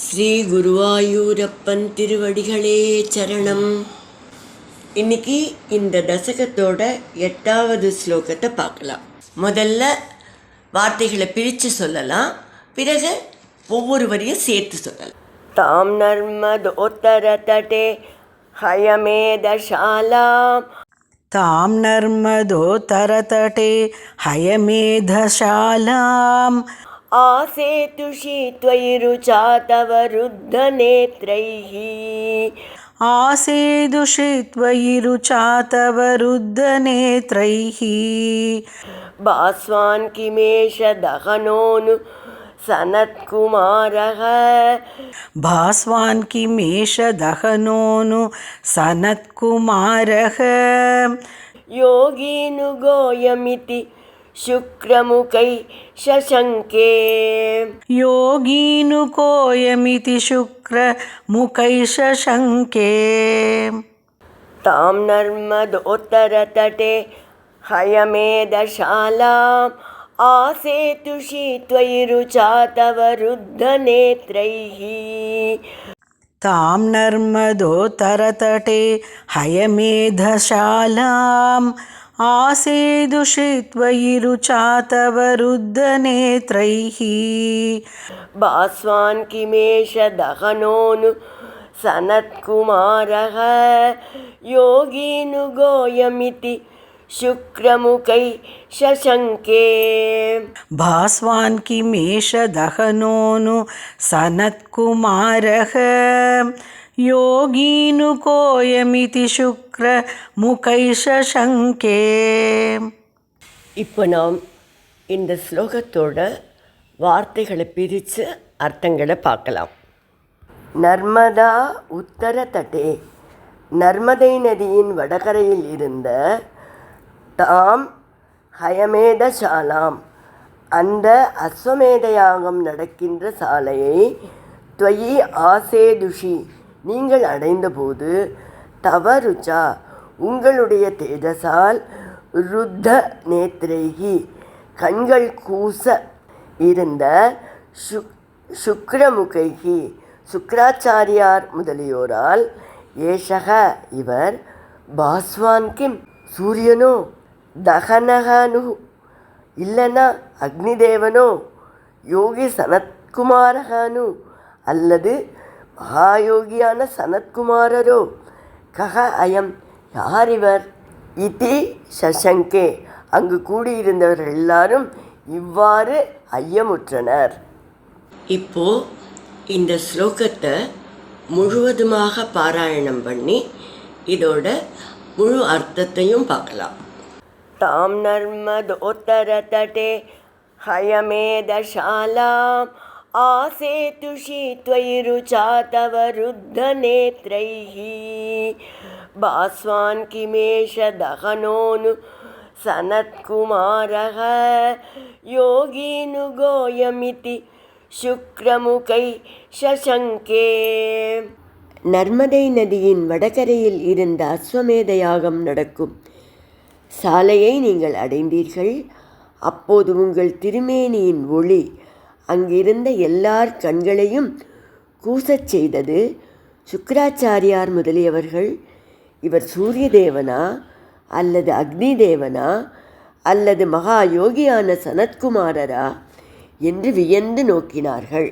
ஸ்ரீ குருவாயூரப்பன் திருவடிகளே சரணம். இன்னைக்கு இந்த தசகத்தோட 8வது ஸ்லோகத்தை பார்க்கலாம். முதல்ல வார்த்தைகளை பிரித்து சொல்லலாம், பிறகு ஒவ்வொரு வரியும் சேர்த்து சொல்லலாம். தாம் நர்மதோத்தர தட்டே ஹயமேதசாலாம். தாம் நர்மதோத்தரதடே ஹயமேதசாலாம். आसेतुषि त्वयि रुचा तव रुद्धनेत्रैः. आसेदुषि त्वयि रुचा तव रुद्धनेत्रैः. भास्वान् किमेष दहनोऽनु सनत्कुमारः. भास्वान् किमेष दहनोऽनु सनत्कुमारः. योगीनुगोयमिति शुक्रमुखै शशङ्के. योगीनुकोयमिति शुक्रमुखै शशङ्के. तां नर्मदोत्तरतटे हयमेदशालाम्. आसेतुषि त्वयि रुचा तव रुद्धनेत्रैः. तां नर्मदोत्तरतटे हयमेधशालाम्. आसेदुषि त्वयि रुचा तव रुद्धनेत्रैः. भास्वान् किमेष दहनोऽनु सनत्कुमारः. योगीनुगोयमिति शुक्रमुखै शशङ्के. भास्वान् किमेष दहनोऽनु सनत्कुमारः. யோகீனுகோயமிதி சுக்ரமுகை சசங்கே. இப்போ நாம் இந்த ஸ்லோகத்தோட வார்த்தைகளை பிரித்து அர்த்தங்களை பார்க்கலாம். நர்மதா உத்தர தட்டே, நர்மதை நதியின் வடகரையில் இருந்த, தாம் ஹயமேதசாலாம், அந்த அஸ்வமேத யாகம் நடக்கின்ற சாலையை, துவயி ஆசேதுஷி, நீங்கள் அடைந்தபோது, தவருச்சா, உங்களுடைய தேஜசால், ருத்த நேத்ரேகி, கண்கள் கூச இருந்த, சுக்ரமுகைகி, சுக்ராச்சாரியார் முதலியோரால், ஏஷக இவர், பாஸ்வான் கிம், சூரியனோ, தகனகனு இல்லனா அக்னிதேவனோ, யோகி சனத்குமாரகனு அல்லது மகாயோகியான சனத்குமாரரோ, கஹ அயம் யார் இவர், இதி சசங்கே, அங்கு கூடியிருந்தவர்கள் எல்லாரும் இவ்வாறு ஐயமுற்றனர். இப்போ இந்த ஸ்லோகத்தை முழுவதுமாக பாராயணம் பண்ணி இதோட முழு அர்த்தத்தையும் பார்க்கலாம். தாம் நர்மதோத்தர தட்டே ஹயமேதசாலாம். आसेतुषि त्वयि रुचा तव रुद्धनेत्रैः. भास्वान् किमेष दहनोऽनु सनत्कुमारः. योगीनुगोयमिति शुक्रमुखै शशङ्के. நர்மதை நதியின் வடகரையில் இருந்த அஸ்வமேத யாகம் நடக்கும் சாலையை நீங்கள் அடைந்தீர்கள். அப்போது உங்கள் திருமேனியின் ஒளி அங்கிருந்த எல்லார் கண்களையும் கூசச் செய்தது. சுக்ராச்சாரியார் முதலியவர்கள், இவர் சூரிய தேவனா அல்லது அக்னி தேவனா அல்லது மகா யோகியான சனத்குமாரரா என்று வியந்து நோக்கினார்கள்.